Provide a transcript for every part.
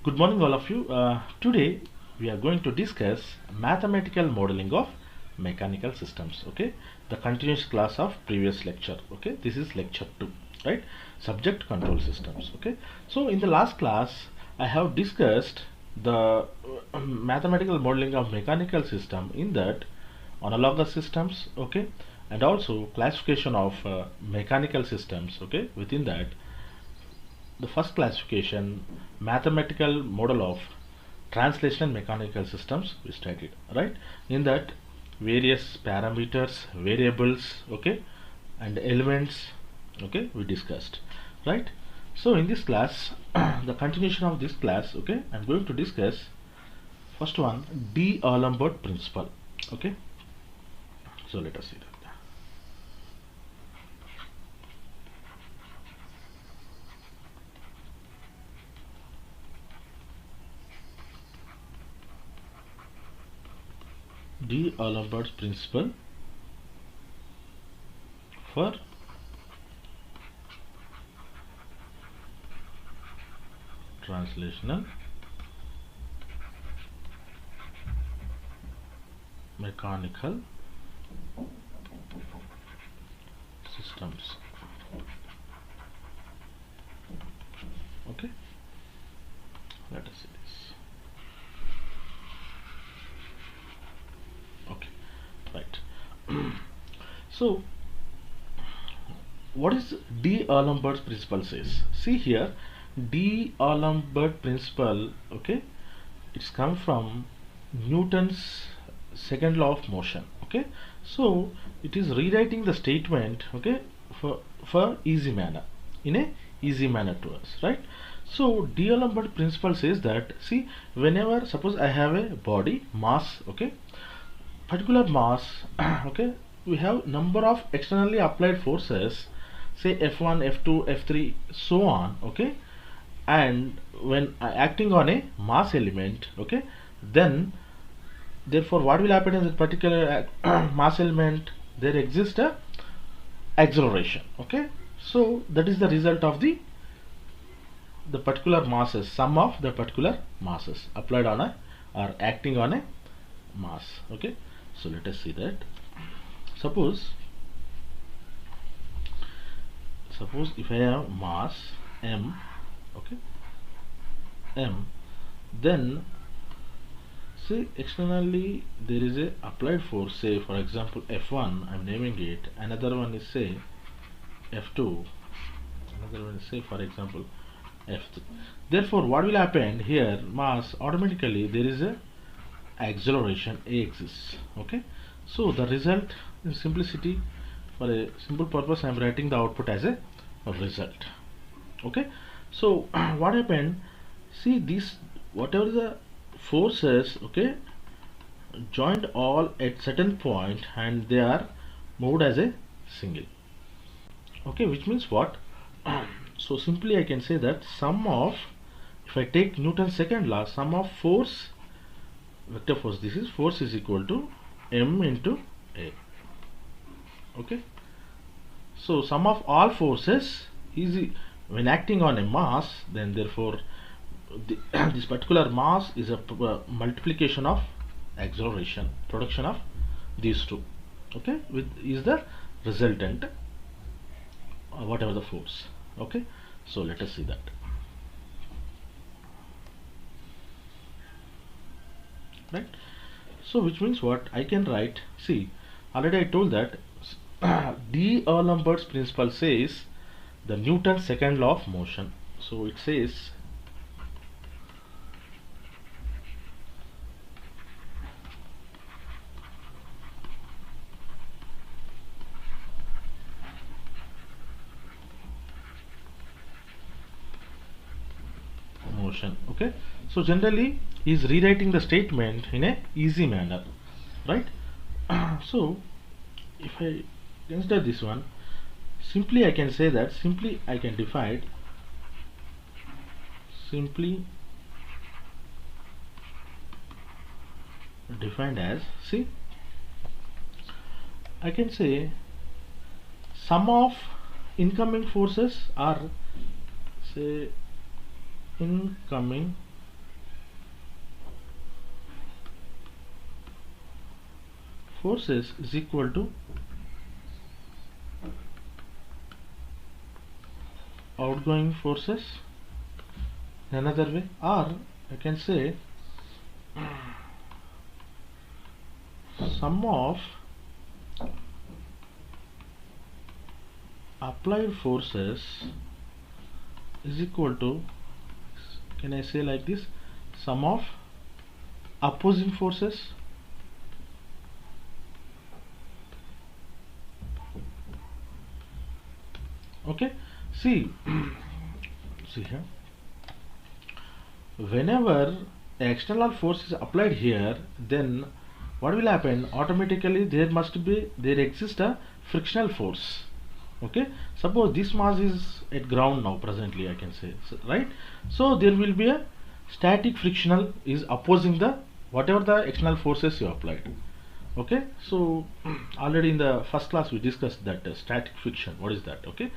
Good morning all of you. Today we are going to discuss mathematical modeling of mechanical systems. Okay, the continuous class of previous lecture. Okay, this is lecture 2, right? Subject control systems. Okay, so in the last class I have discussed the mathematical modeling of mechanical system, in that analogous systems, okay, and also classification of mechanical systems. Okay, within that the first classification, mathematical model of translational mechanical systems, we studied, right? In that various parameters, variables, okay, and elements, okay, we discussed, right? So in this class the continuation of this class, okay, I'm going to discuss first one, D'Alembert principle. Okay, so let us see that. D'Alembert's principle for translational mechanical systems. Okay, let us see this. Okay, right. So what is D'Alembert's principle says? See here, D'Alembert principle, okay, it's come from Newton's second law of motion. Okay, so it is rewriting the statement, okay, for easy manner, in a easy manner to us, right? So D'Alembert principle says that, see, whenever suppose I have a body mass, okay, particular mass, okay, we have number of externally applied forces, say F1, F2, F3, so on, okay, and when acting on a mass element, okay, then therefore what will happen in that particular mass element, there exists a acceleration. Okay, so that is the result of the particular masses, sum of the particular masses applied on a or acting on a mass. Okay, so let us see that. Suppose if I have mass m, okay, m, then say externally there is a applied force, say for example F1, I'm naming it, another one is say F2, another one is say for example F3. Therefore what will happen here, mass, automatically there is a acceleration A exists. Okay, so the result, in simplicity, for a simple purpose I am writing the output as a result. Okay, so what happened, see this, whatever the forces, okay, joined all at certain point and they are moved as a single. Okay, which means what? So simply I can say that sum of, if I take Newton's second law, sum of force, vector force, this is force, is equal to m into a. Okay, so sum of all forces is, when acting on a mass, then therefore this particular mass is a multiplication of acceleration, production of these two, okay, with is the resultant whatever the force. Okay, so let us see that. Right, so which means what I can write, see, already I told that D'Alembert's principle says the Newton's second law of motion. So it says motion. Okay, so generally he is rewriting the statement in a easy manner, right? So if I consider this one, simply I can say that, simply I can define, simply defined as, see, I can say sum of incoming forces are, say, incoming forces is equal to outgoing forces in another way, or I can say sum of applied forces is equal to, can I say like this, sum of opposing forces. Okay, see see here, whenever external force is applied here, then what will happen, automatically there exists a frictional force. Okay, suppose this mass is at ground now presently, I can say, so, right? So there will be a static frictional is opposing the whatever the external forces you applied. Okay, so already in the first class we discussed that static friction, what is that? Okay,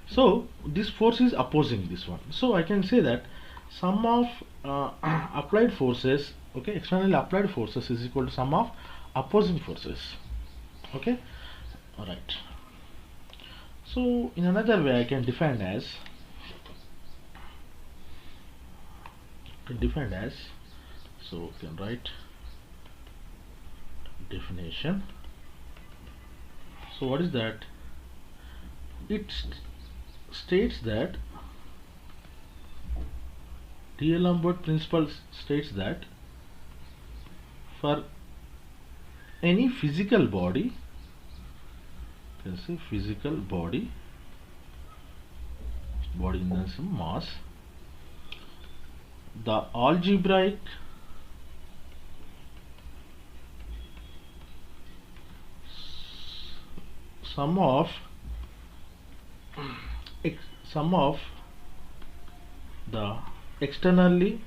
so this force is opposing this one, so I can say that sum of applied forces, okay, externally applied forces is equal to sum of opposing forces. Okay, all right. So in another way I can define as so can write definition. So what is that? It states that D'Alembert principle states that for any physical body, you can say physical body in the mass, the algebraic sum of the externally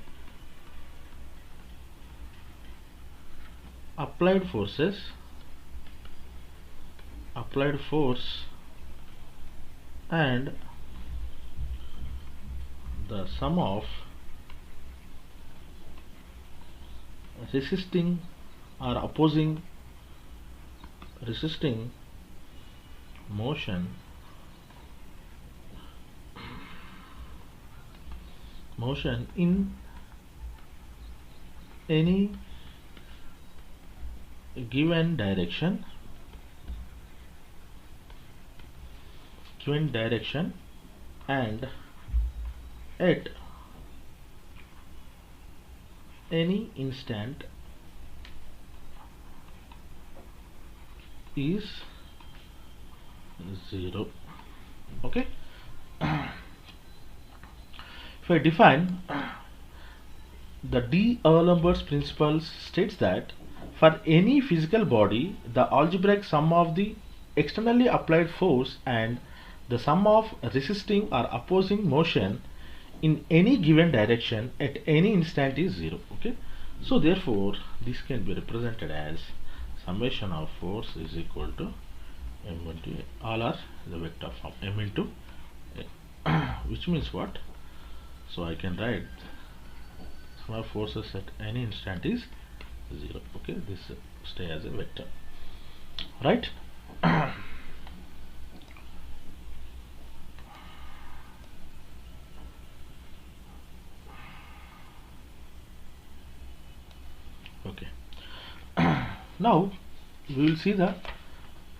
applied force and the sum of resisting or opposing resisting motion in any given direction and at any instant is 0. Okay, if I define the D'Alembert's principle states that for any physical body, the algebraic sum of the externally applied force and the sum of resisting or opposing motion in any given direction at any instant is 0. Okay, so therefore this can be represented as summation of force is equal to m into a, all are the vector form m into a, which means what? So I can write sum of forces at any instant is 0. Okay, this stay as a vector, right? Okay, now we will see the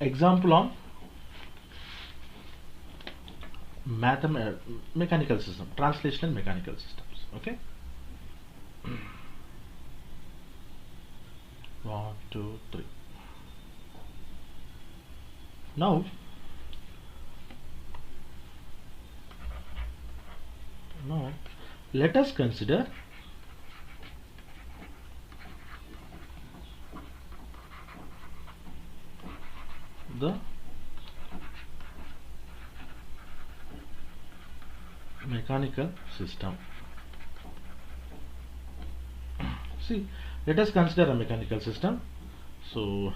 example on mechanical system, translational mechanical systems. Okay, 1 2 3. Now let us consider the mechanical system. See, let us consider a mechanical system. So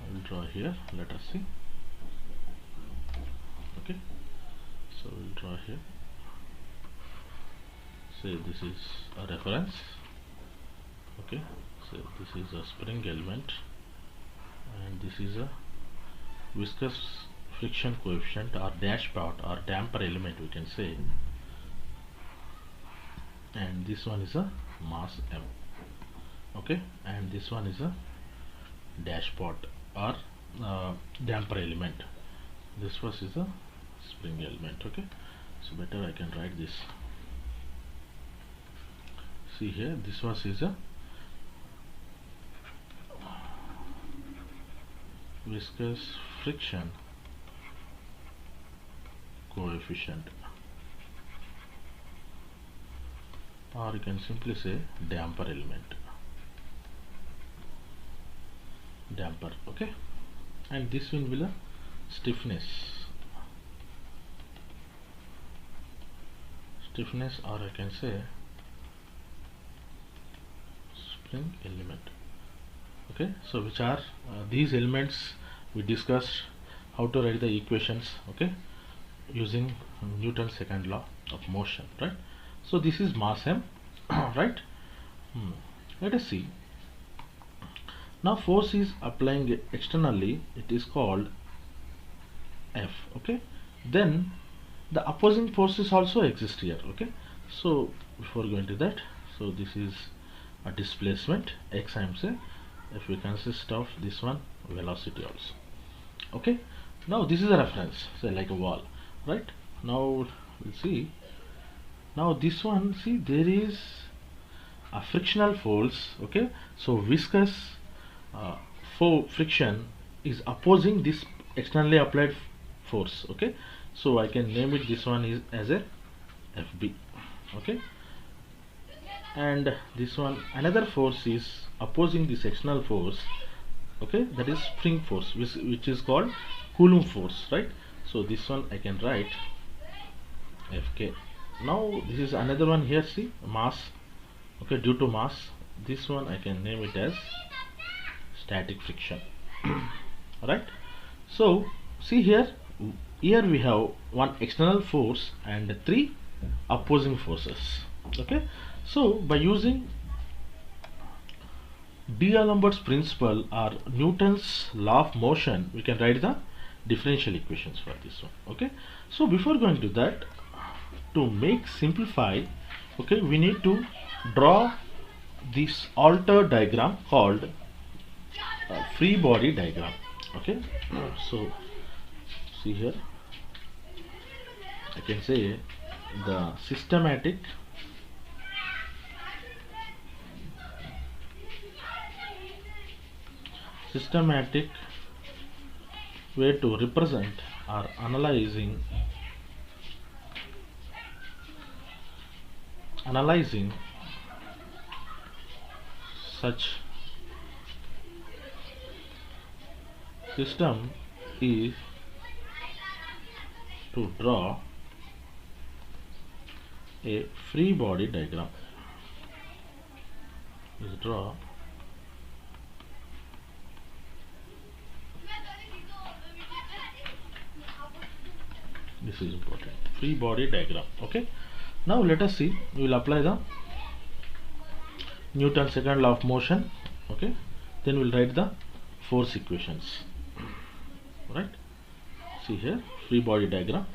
I will draw here, let us see. Okay, so we'll draw here, say this is a reference, Okay, so this is a spring element and this is a viscous friction coefficient or dashpot or damper element, we can say, and this one is a mass M. Okay, and this one is a dashpot or damper element. This first is a spring element. Okay, so better I can write this. See here, this was is a viscous friction coefficient, or you can simply say damper element, damper. Okay, and this will be the stiffness, or I can say spring element. Okay, so which are these elements we discussed how to write the equations, okay, using Newton's second law of motion, right? So this is mass M, right? Let us see. Now force is applying externally, it is called F. Okay, then the opposing forces also exist here. Okay, so before going to that, so this is a displacement x, I am saying, if we consist of this one velocity also. Okay, now this is a reference, say like a wall, right? Now we'll see. Now this one, see, there is a frictional force. Okay, so viscous friction is opposing this externally applied force. Okay, so I can name it, this one is as a FB. Okay, and this one, another force is opposing this external force. Okay, that is spring force, which is called Coulomb force, right? So this one I can write Fk. Now this is another one here, see, mass. Okay, due to mass, this one I can name it as static friction. Right, so see here we have one external force and three opposing forces. Okay, so by using D'Alembert's principle or Newton's law of motion, we can write the differential equations for this one. Okay, so before going to that, to make simplify, okay, we need to draw this altered diagram called free body diagram. Okay, so see here, I can say the systematic way to represent or analyzing such system is to draw a free body diagram. Let's draw this is important, free body diagram. Okay, now let us see, we will apply the Newton's second law of motion. Okay, then we'll write the force equations. Right, see here, free body diagram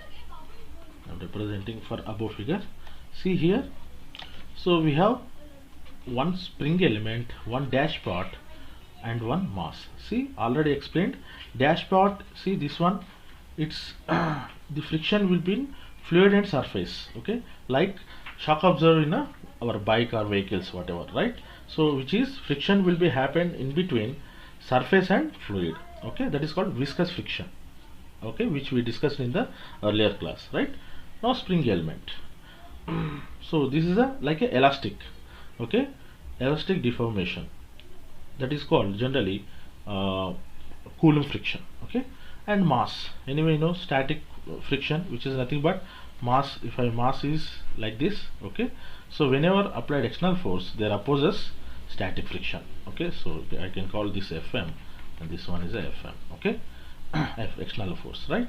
I'm representing for above figure. See here, so we have one spring element, one dashpot and one mass. See, already explained, dashpot, see this one, it's the friction will be in fluid and surface. Okay, like shock absorber in our bike or vehicles, whatever, right? So which is friction will be happen in between surface and fluid. Okay, that is called viscous friction. Okay, which we discussed in the earlier class, right? Now spring element. So this is a like a elastic. Okay, elastic deformation, that is called generally Coulomb friction. Okay, and mass, anyway, you know, static friction, which is nothing but mass. If I mass is like this, okay, so whenever applied external force, there opposes static friction. Okay, so I can call this Fm and this one is a Fm. Okay, F, external force, right?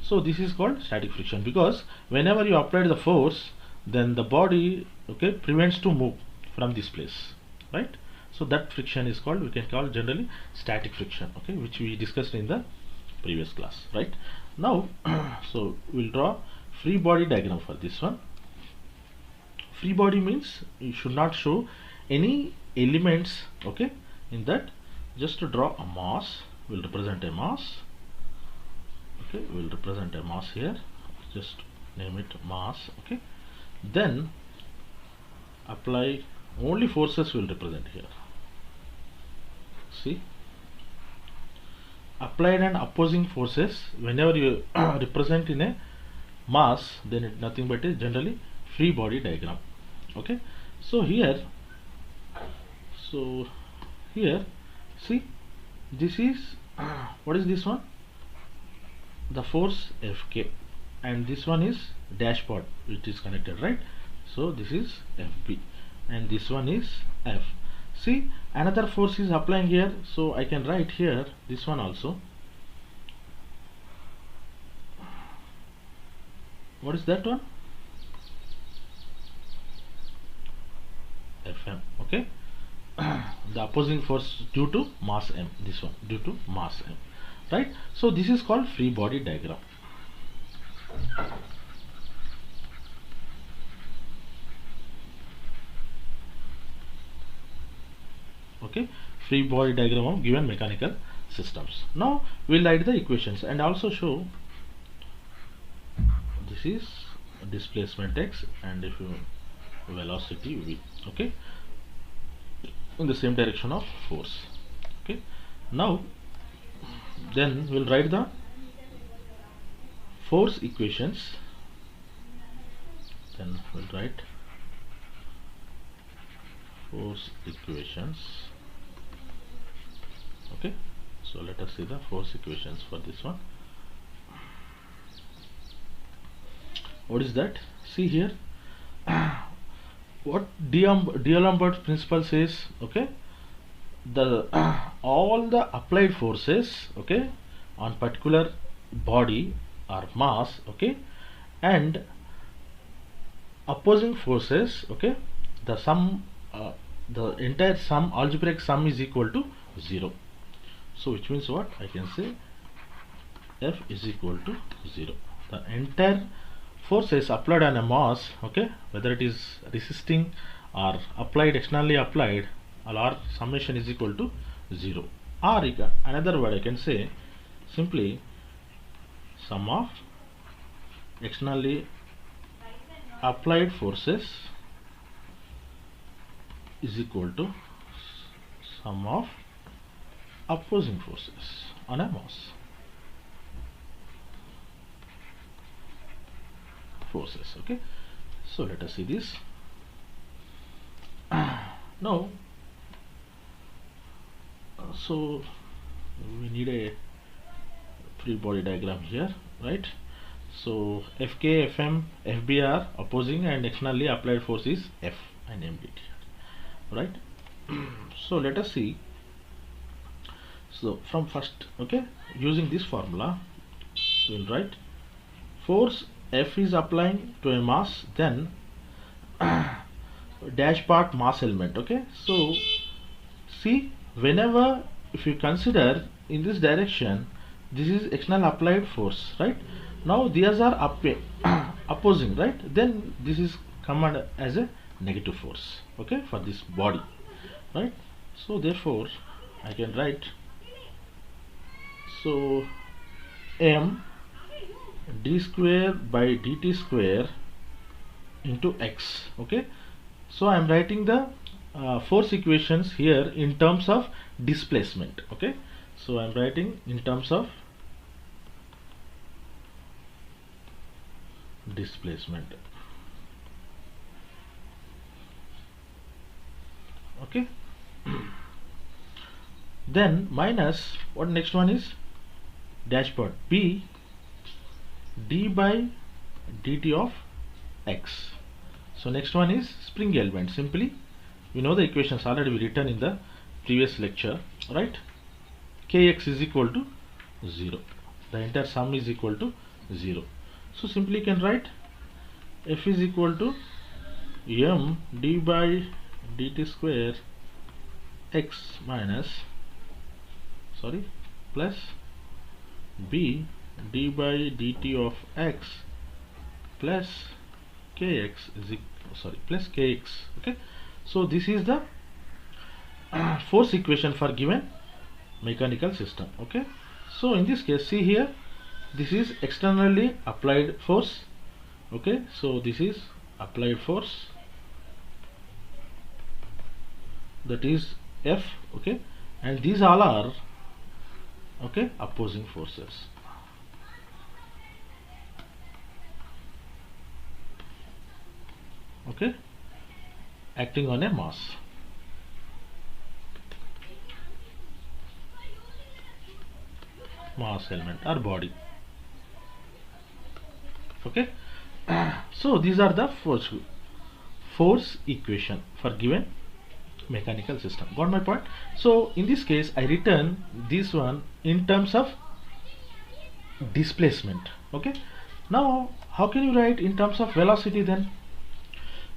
So this is called static friction because whenever you apply the force, then the body, okay, prevents to move from this place, right? So that friction is called, we can call generally static friction, okay, which we discussed in the previous class, right? Now so we'll draw free body diagram for this one. Free body means you should not show any elements, okay, in that. Just to draw a mass, will represent a mass, okay, will represent a mass here, just name it mass, okay. Then apply only forces will represent here. See, applied and opposing forces whenever you represent in a mass, then it nothing but a generally free body diagram, okay. So here see, this is what is this one, the force Fk, and this one is dashpot which is connected, right? So this is Fb and this one is F. See, another force is applying here, so I can write here this one also. What is that one? Fm, okay. The opposing force due to mass m, this one due to mass m, right? So this is called free body diagram. Okay, free body diagram of given mechanical systems. Now we'll write the equations and also show this is displacement x and if you velocity v, okay, in the same direction of force, okay. Now then we'll write the force equations, then we'll write force equations, okay. So let us see the force equations for this one. What is that? See here, what D'Alembert's principle says, okay, the all the applied forces, okay, on particular body or mass, okay, and opposing forces, okay, the sum, the entire sum, algebraic sum is equal to 0. So which means what? I can say F is equal to 0. The entire forces applied on a mass, okay, whether it is resisting or applied, externally applied, or summation is equal to 0. Or another word I can say simply sum of externally applied forces is equal to sum of opposing forces on a mass. Forces, okay. So let us see this. Now so we need a free body diagram here, right? So Fk, Fm, Fb are opposing and externally applied force is F and mdt, right? So let us see. So from first, okay, using this formula we will write force F is applying to a mass, then dash part mass element, okay. So see, whenever if you consider in this direction, this is external applied force, right? Now these are opposing, right? Then this is command as a negative force, okay, for this body, right? So therefore I can write, so m d square by dt square into x, okay. So I am writing the force equations here in terms of displacement, okay. So I am writing in terms of displacement, okay. Then minus what, next one is dashpot b d by dt of x. So next one is spring element. Simply we know the equations already we written in the previous lecture, right? Kx is equal to 0. The entire sum is equal to 0. So simply you can write F is equal to m d by dt square x minus plus b d by dt of x plus kx plus kx. Okay, so this is the force equation for given mechanical system. Okay, so in this case, see here, this is externally applied force. Okay, so this is applied force, that is F. Okay, and these all are opposing forces. Okay, acting on a mass. Element or body. Okay, so these are the force equation for given mechanical system. Got my point? So in this case, I return this one in terms of displacement. Okay, now how can you write in terms of velocity then?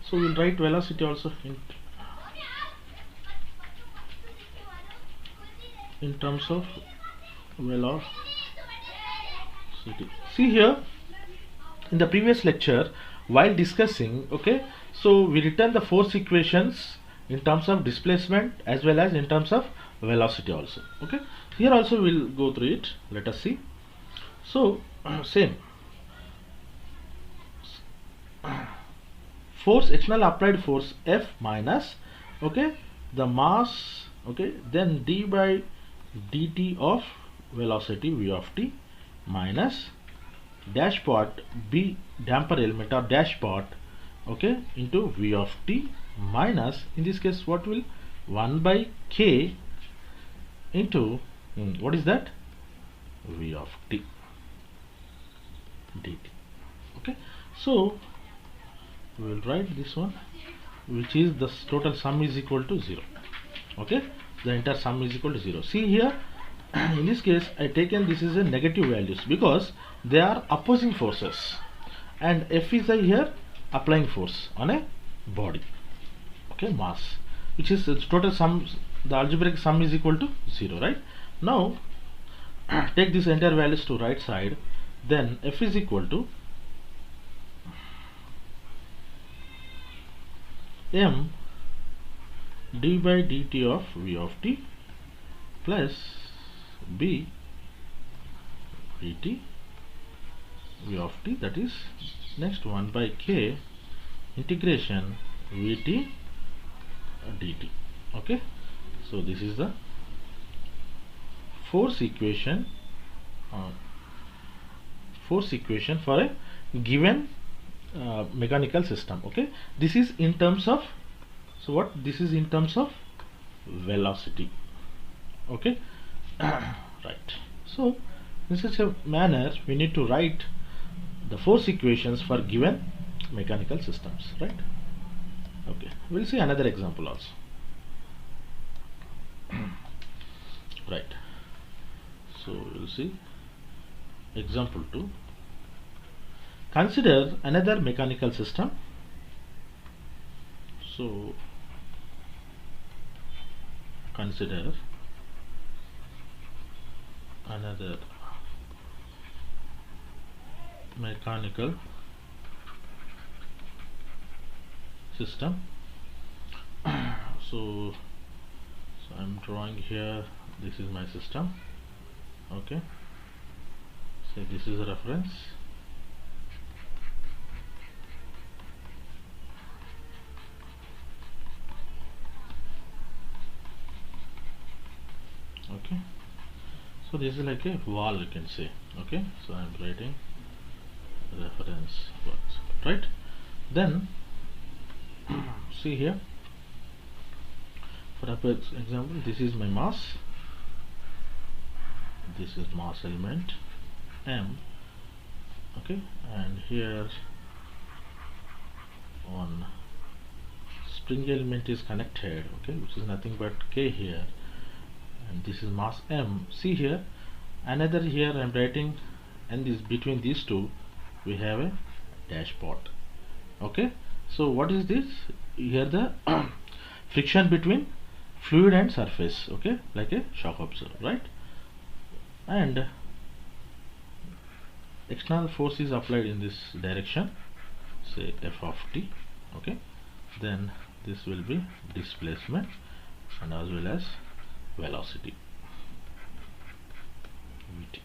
So we'll write velocity also in terms of velocity. See here, in the previous lecture while discussing, okay, so we written the force equations in terms of displacement as well as in terms of velocity also. Okay, here also we'll go through it. Let us see. So same force, external applied force F minus, okay, the mass, okay, then d by dt of velocity v of t minus dash part b damper element or dash part, okay, into v of t minus, in this case what will 1 by k into what is that, v of t dt. Okay, so we will write this one, which is the total sum is equal to 0. Okay, the entire sum is equal to 0. See here, in this case I taken this is a negative values because they are opposing forces, and F is here applying force on a body, okay, mass, which is the total sum, the algebraic sum is equal to 0, right? Now take this entire values to right side, then F is equal to m d by dt of v of t plus b dt v of t, that is next 1 by k integration vt dt. Okay, so this is the force equation for a given mechanical system. Okay, this is in terms of, so what, this is in terms of velocity. Okay, right. So in such a manner we need to write the force equations for given mechanical systems, right? Okay, we'll see another example also. Right, so we'll see example 2. Consider another mechanical system. So consider another mechanical system. So I'm drawing here, this is my system. Okay, so this is a reference. Okay, so this is like a wall, you can say. Okay, so I'm writing reference works, right? Then see here, for example, this is my mass, this is mass element m, okay, and here one spring element is connected, okay, which is nothing but k here, and this is mass m. See here, another here I'm writing, and this between these two we have a dash pot. Okay, so what is this here? The friction between fluid and surface, okay, like a shock absorber, right? And external force is applied in this direction, say F of t, okay. Then this will be displacement and as well as velocity, Vt,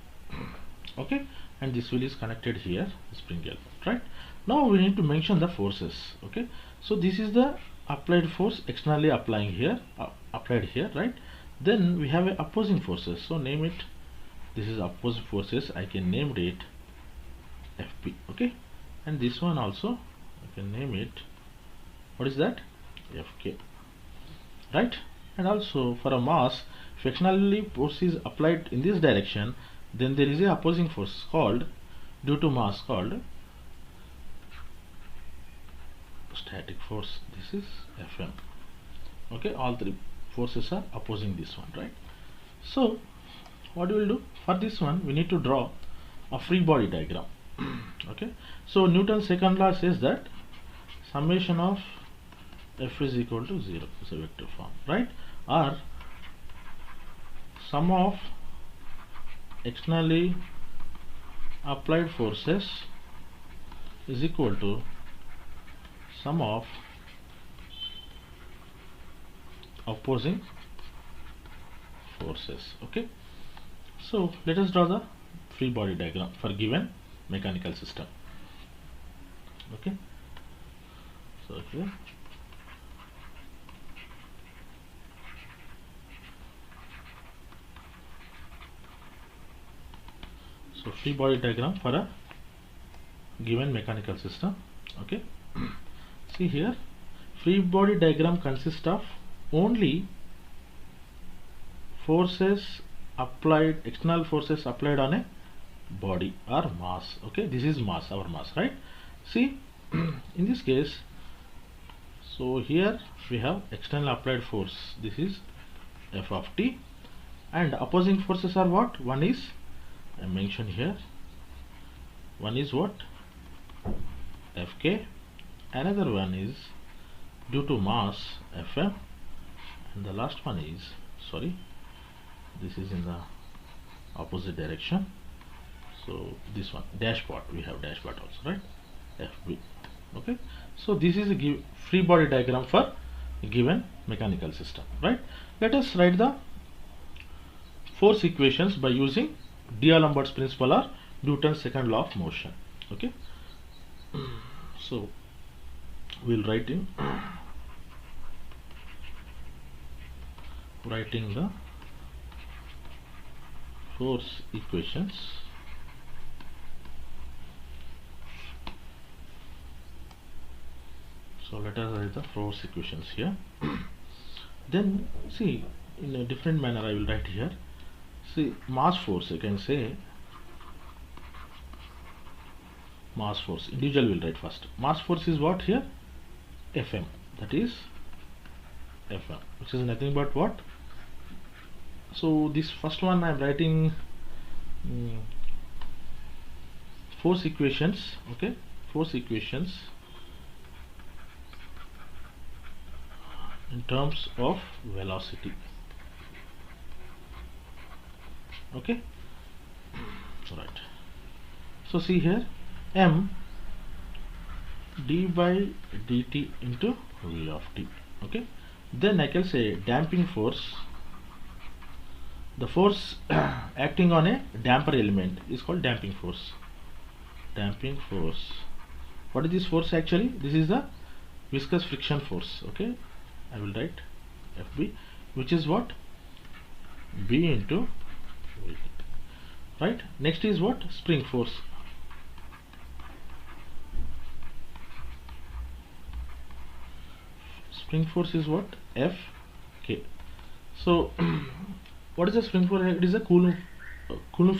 okay. And this wheel is connected here, spring element, right? Now we need to mention the forces, okay. So this is the applied force externally applying here, applied here, right? Then we have a opposing forces, so name it, this is opposite forces, I can name it Fp, okay. And this one also I can name it, what is that, Fk, right? And also for a mass, if externally force is applied in this direction, then there is a opposing force called, due to mass, called static force. This is Fm, okay. All three forces are opposing this one, right? So what we will do for this one, we need to draw a free body diagram. Okay, so Newton's second law says that summation of F is equal to 0, is a vector form, right? Or sum of externally applied forces is equal to sum of opposing forces, okay. So let us draw the free body diagram for given mechanical system, okay. So here so free body diagram for a given mechanical system, okay. See here, free body diagram consists of only forces applied, external forces applied on a body or mass, okay. This is mass, our mass, right? See in this case, so here we have external applied force, this is F of t, and opposing forces are what? One is, I mentioned here, one is what, Fk, another one is due to mass, Fm, and the last one is, sorry, this is in the opposite direction, so this one, dash part, we have dash part also, right, Fb, okay. So this is a free body diagram for a given mechanical system, right? Let us write the force equations by using D'Alembert's principle or Newton's second law of motion, okay. So we'll writing the force equations. So let us write the force equations here. Then see, in a different manner I will write here. See, mass force, I can say mass force, individual will write first. Mass force is what here? Fm, that is Fm, which is nothing but what? So this first one I am writing force equations, okay, force equations in terms of velocity, okay. Right, so see here, m d by dt into v of t, okay. Then I can say damping force, the force acting on a damper element is called damping force. Damping force, what is this force actually? This is the viscous friction force, okay. I will write Fb, which is what, B into V, right. Next is what, spring force, spring force is what, Fk. So what is the spring force? It is a Coulomb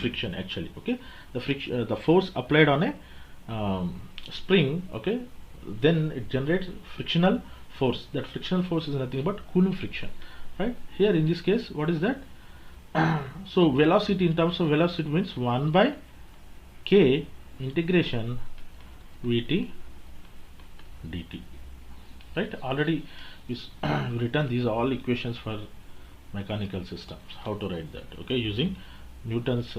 friction actually, okay. The friction, the force applied on a spring, okay, then it generates frictional force. That frictional force is nothing but Coulomb friction, right? Here in this case, what is that? So velocity, in terms of velocity, means 1 by k integration Vt dt, right? Already is written these all equations for mechanical systems. How to write that? Okay, using Newton's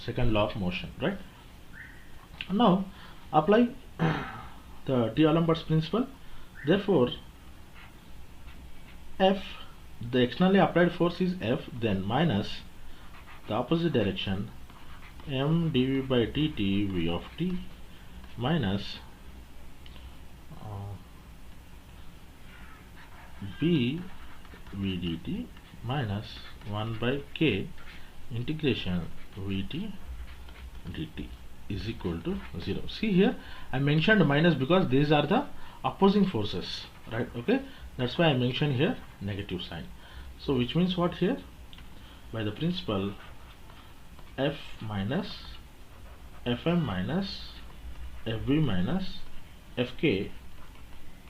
second law of motion, right? Now apply the D'Alembert's principle. Therefore F, the externally applied force is F, then minus the opposite direction m dv by dt v of t minus b v dt minus 1 by k integration vt dt is equal to 0. See here I mentioned minus because these are the opposing forces, right? Okay, that's why I mentioned here negative sign. So which means what here? By the principle F minus Fm minus Fb minus Fk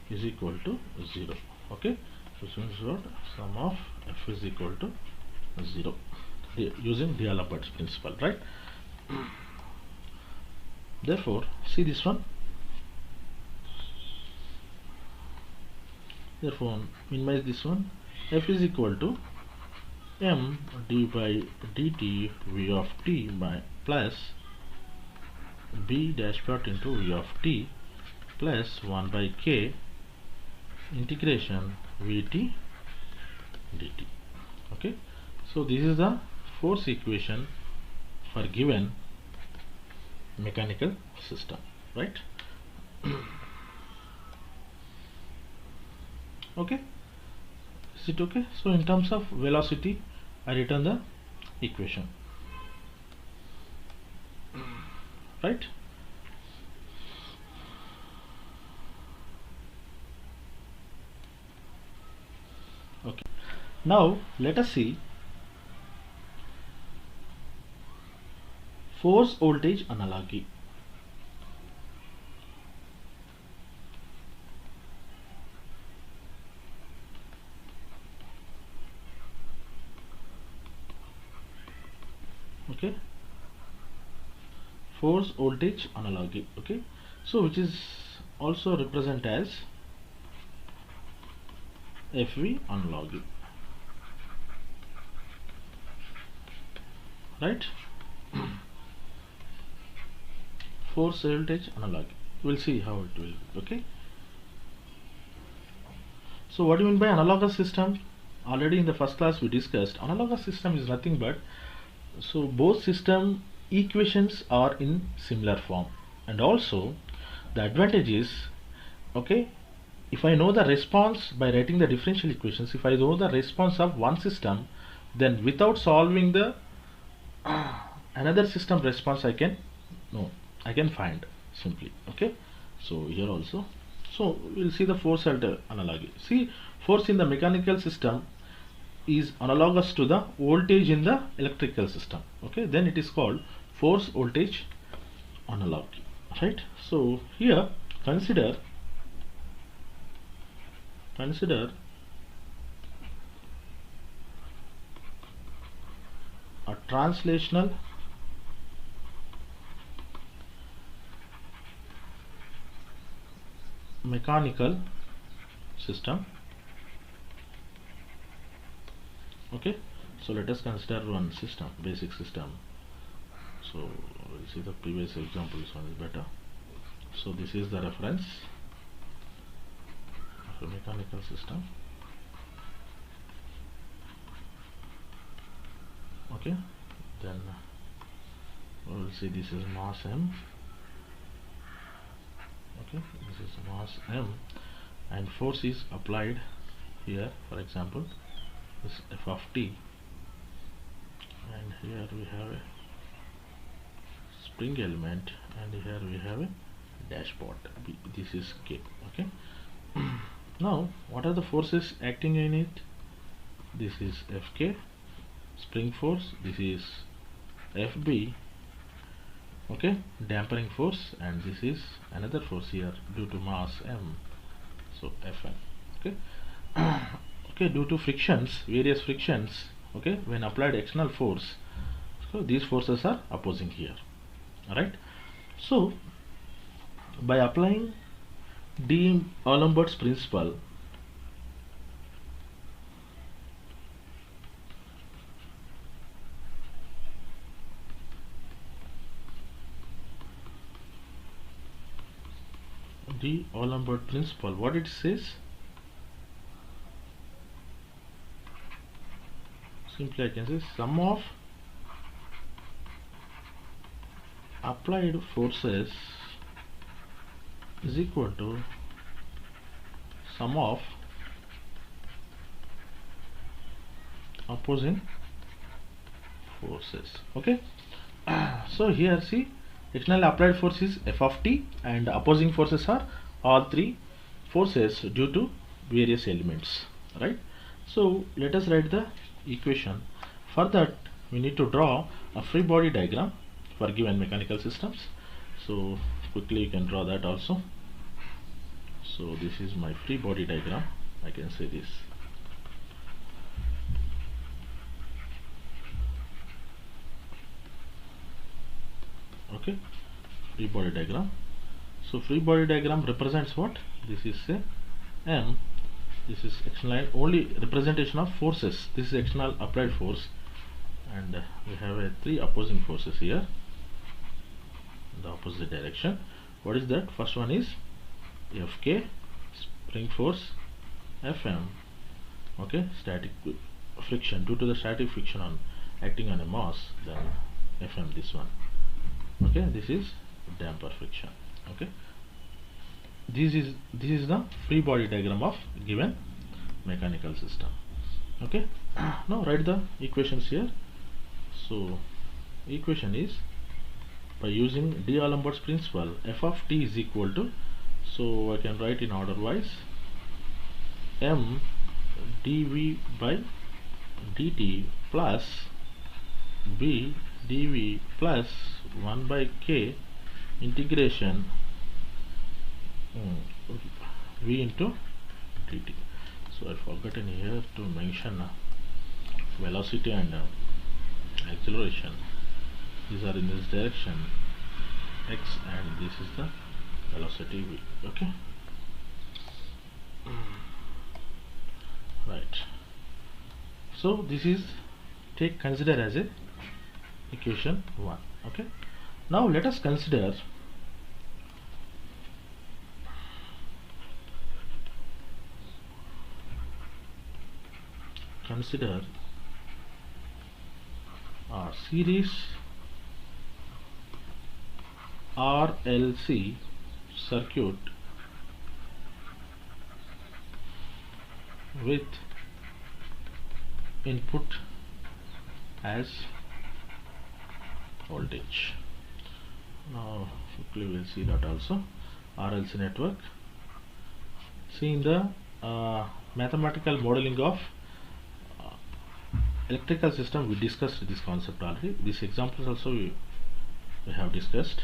is equal to 0. Okay, which means what? Sum of F is equal to 0 using D'Alembert's principle, right? Therefore see this one. Therefore minimize this one. F is equal to m d by dt v of t by plus b dash dot into v of t plus 1 by k integration vt dt. Okay, so this is the force equation for given mechanical system, right? Okay, is it okay? So in terms of velocity I written the equation, right? Okay, now let us see force voltage analogy. Okay, force voltage analogy. Okay, so which is also represent as FV analogy, right? Force voltage analogy, we'll see how it will be. Okay, so what do you mean by analogous system? Already in the first class we discussed analogous system is nothing but, so both system equations are in similar form, and also the advantage is, okay, if I know the response by writing the differential equations, if I know the response of one system, then without solving the another system response I can find simply. Okay, so here also, so we'll see the force analogy. See, force in the mechanical system is analogous to the voltage in the electrical system. Okay, then it is called force voltage analogy, right? So here consider a translational mechanical system. Okay, so let us consider one system, basic system. So we'll see the previous example, this one is better. So this is the reference of a mechanical system. Okay, then we'll see this is mass m. Okay, this is mass m, and force is applied here. For example, this f of t, and here we have a spring element, and here we have a dashpot. This is k. Okay. Now what are the forces acting in it? This is Fk, spring force. This is Fb, okay, damping force, and this is another force here due to mass m, so Fn. Okay. Okay, due to frictions, various frictions, okay, when applied external force, so these forces are opposing here. Alright, so by applying D'Alembert's principle, D'Alembert principle, what it says? Simply I can say sum of applied forces is equal to sum of opposing forces. Okay. So here see, external applied force is f of t and opposing forces are all three forces due to various elements, right? So let us write the equation. For that we need to draw a free body diagram for given mechanical systems. So quickly you can draw that also. So this is my free body diagram, I can say this. Okay, free body diagram. So free body diagram represents what? This is a M, this is external, only representation of forces. This is external applied force, and we have three opposing forces here in the opposite direction. What is that? First one is Fk, spring force, Fm, okay, static friction, due to the static friction on acting on a mass, then Fm, this one. Okay, this is damper friction. Okay, this is the free body diagram of given mechanical system. Okay, now write the equations here. So equation is, by using D'Alembert's principle, f of t is equal to, so I can write in order wise, m dv by dt plus b dv plus 1 by k integration v into dt. So I forgotten here to mention velocity and acceleration. These are in this direction x, and this is the velocity v. Okay, right. So this is consider as a equation 1. Okay, now let us consider our series RLC circuit with input as voltage. Now quickly we will see that also. RLC network. See, in the mathematical modeling of electrical system, we discussed this concept already. These examples also we have discussed,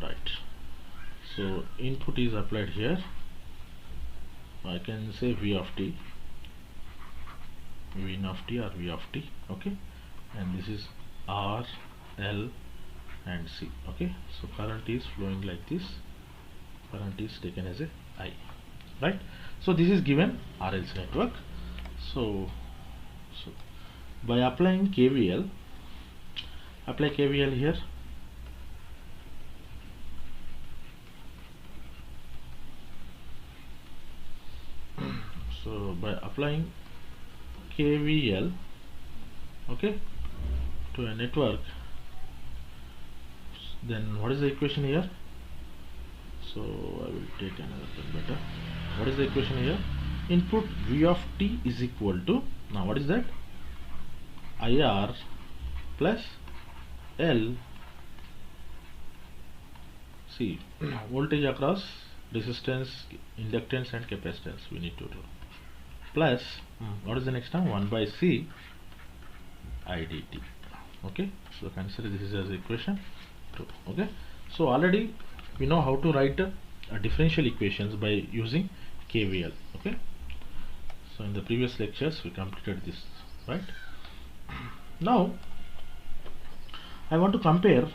right? So input is applied here. I can say V of t, V in of t or V of t. Okay, and this is R, L and C. Okay, so current is flowing like this, current is taken as a I, right? So this is given RLC network. So by applying KVL, apply KVL here. So by applying KVL, okay, to a network, then what is the equation here? So I will take another pen better. What is the equation here? Input V of t is equal to, now what is that? IR plus L, see, voltage across resistance, inductance and capacitance we need to do, plus what is the next term? 1 by C IDT. Okay, so consider this is as equation 2. Okay, so already we know how to write differential equations by using KVL. Okay, so in the previous lectures we completed this, right? Now I want to compare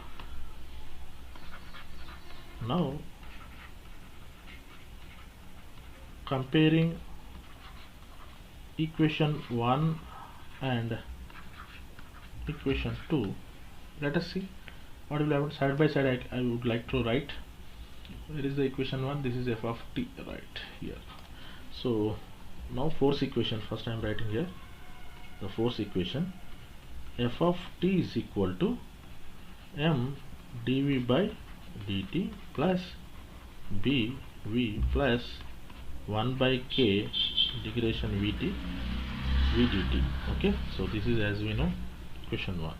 comparing equation 1 and equation 2. Let us see what will happen. Side by side I would like to write Where is the equation 1? This is f of t right here. So now force equation, first I am writing here the force equation. F of t is equal to m dv by dt plus bv plus 1 by k integration vt vdt. Okay, so this is, as we know, equation 1.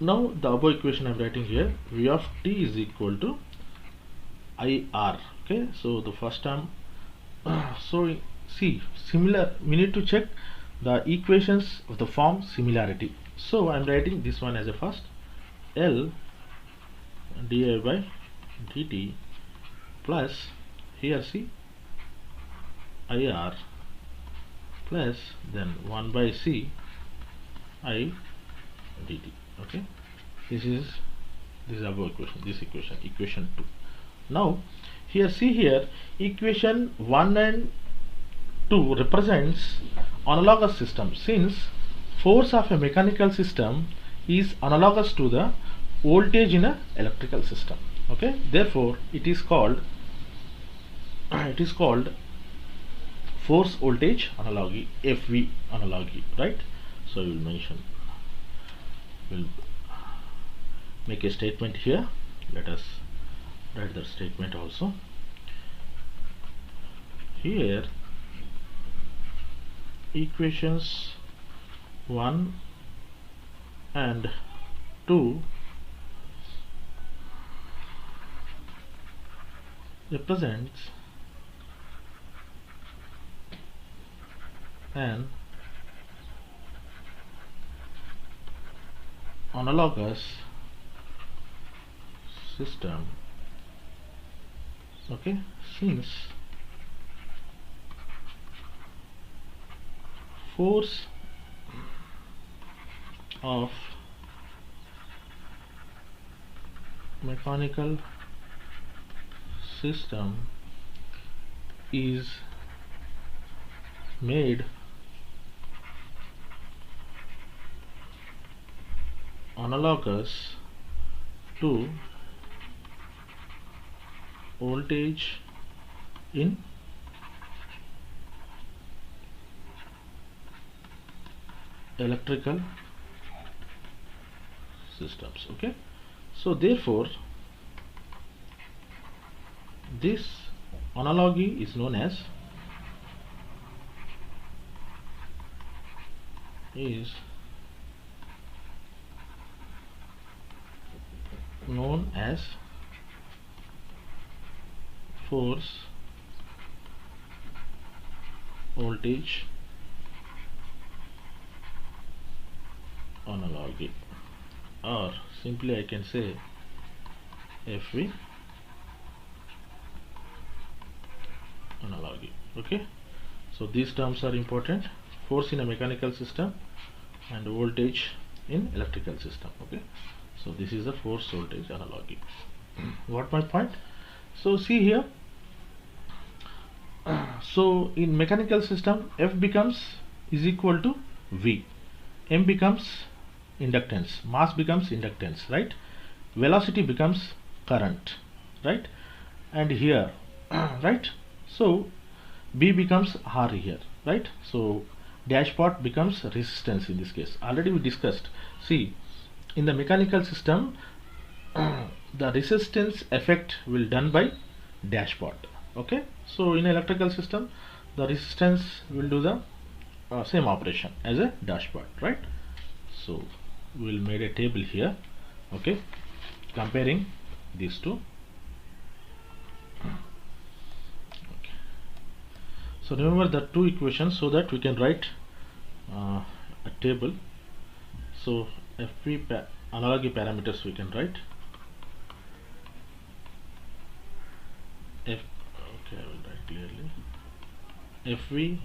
Now the above equation I am writing here, v of t is equal to IR. Okay, so the first term so see, similar, we need to check the equations of the form similarity. So I am writing this one as a first, L di by dt plus, here see, IR plus then 1 by c I dt. Okay, this is above equation, this equation 2. Now here see, here equation 1 and 2 represents analogous system, since force of a mechanical system is analogous to the voltage in a electrical system. Okay, therefore it is called force voltage analogy, FV analogy, right? So we will mention, we'll make a statement here. Let us write the statement also here. Equations 1 and 2 represents an analogous system. Okay, since force of mechanical system is made analogous to voltage in electrical systems. Okay, so therefore this analogy is known as force voltage analogy, or simply I can say FV analogy. Okay, so these terms are important: force in a mechanical system and voltage in electrical system. Okay, so this is the force voltage analogy. What my point? So see here, so in mechanical system F becomes is equal to V, M becomes inductance, mass becomes inductance, right? Velocity becomes current, right? And here right, so B becomes R here, right? So dash pot becomes resistance in this case. Already we discussed. See, in the mechanical system the resistance effect will done by dash pot. Okay, so in electrical system the resistance will do the same operation as a dash pot, right? So we'll made a table here, okay, comparing these two. Okay. So remember the two equations so that we can write a table. So FV analogy parameters we can write F. Okay, I will write clearly FV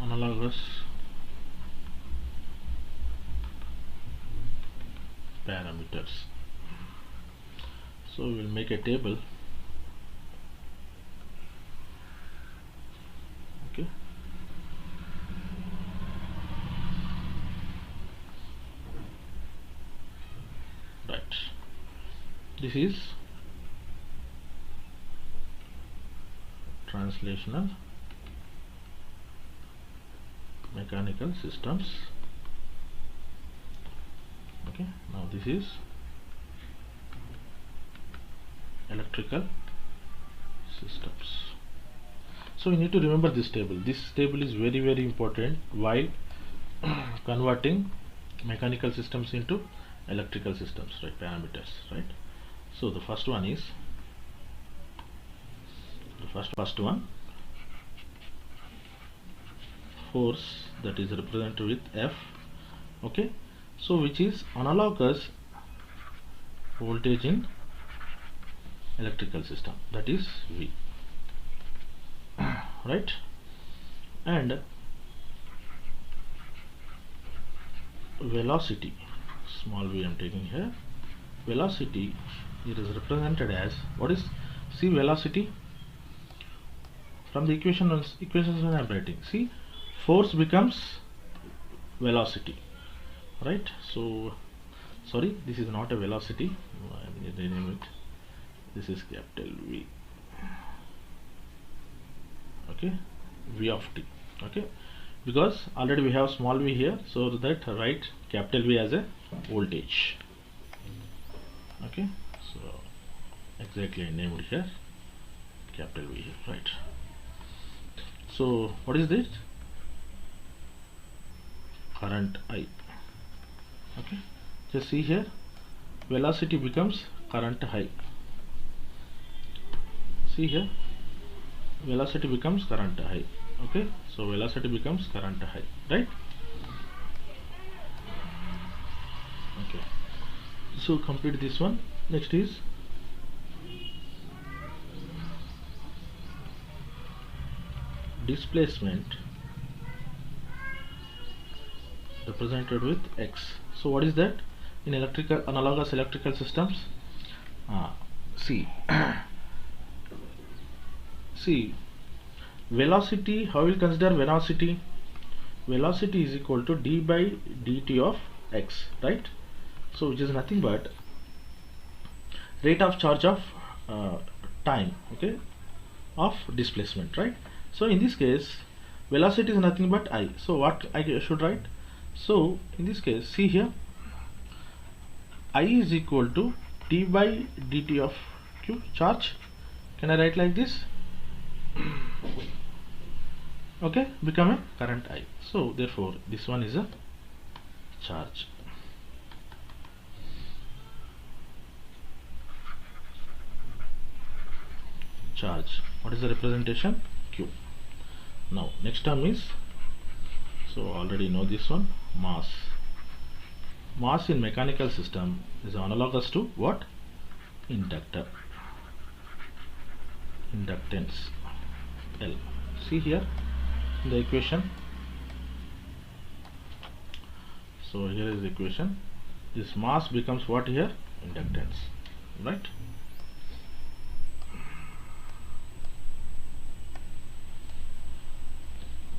analogous parameters. So we will make a table. Okay, This is translational mechanical systems. Okay, now this is electrical systems. So we need to remember this table. This table is very important while converting mechanical systems into electrical systems, right? Parameters, right? So the first one is first one, force, that is represented with F. Okay, so which is analogous voltage in electrical system, that is V, right? And velocity, small v I am taking here, velocity, it is represented as, what is, see, velocity from the equations when I am writing, see, force becomes velocity, right? So sorry, this is not a velocity, I am renaming it, this is capital V, okay, V of t, okay, because already we have small v here, so that write capital V as a voltage. Okay, so exactly I named here capital V here, right? So what is this? Current I. Okay, just see here, velocity becomes current I. See here, velocity becomes current I. Okay, so velocity becomes current I, right? Okay, so complete this one. Next is displacement represented with X. So what is that in electrical, analogous electrical systems? See see, velocity, how will consider velocity? Velocity is equal to d by dt of x, right? So which is nothing but rate of charge of time, okay, of displacement, right? So in this case velocity is nothing but I. So what I should write? So in this case, see here, I is equal to d by dt of q, charge. Can I write like this? Okay, become a current I. So therefore this one is a charge. Charge, what is the representation? Q. Now next term is, so already know this one, mass. Mass in mechanical system is analogous to what? Inductor. Inductance, L. See here in the equation, so here is the equation, this mass becomes what here? Inductance, right?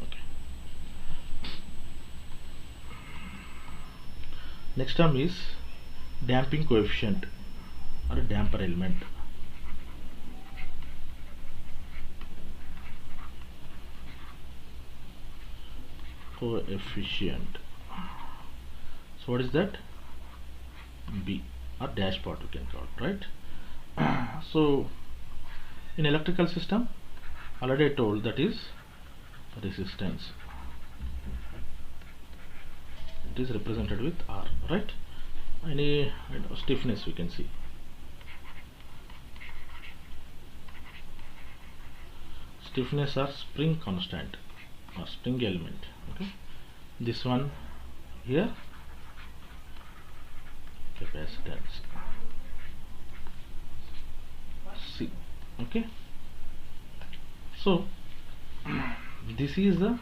Okay. Next term is damping coefficient or a damper element. Coefficient. So what is that? B, or dash part we can call it, right? So in electrical system, already I told, that is resistance. It is represented with R, right? Any stiffness we can see. Stiffness or spring constant or spring element. Okay, this one here, capacitance, C. Okay, so this is the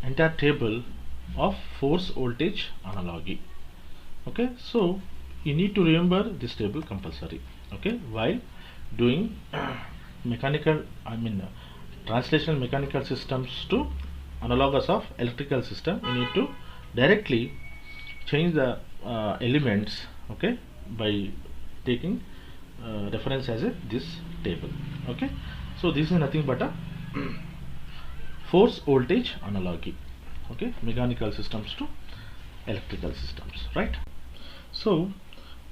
entire table of force voltage analogy. Okay, so you need to remember this table compulsory, okay, while doing mechanical, translational mechanical systems to analogous of electrical system, we need to directly change the elements, okay, by taking reference as this table. Okay, so this is nothing but a force voltage analogy. Okay, mechanical systems to electrical systems, right? So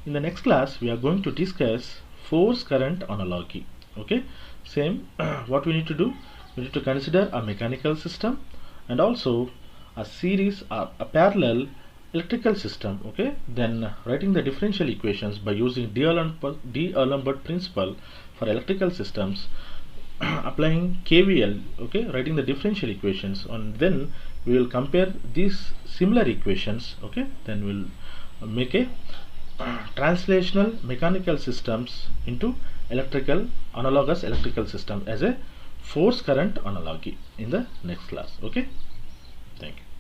in the next class we are going to discuss force current analogy. Okay, same what we need to do, we need to consider a mechanical system and also a series or a parallel electrical system. Okay, then writing the differential equations by using D'Alembert principle for electrical systems, applying KVL, okay, writing the differential equations, and then we will compare these similar equations. Okay, then we'll make a translational mechanical systems into analogous electrical system as a force current analogy in the next class. Okay, thank you.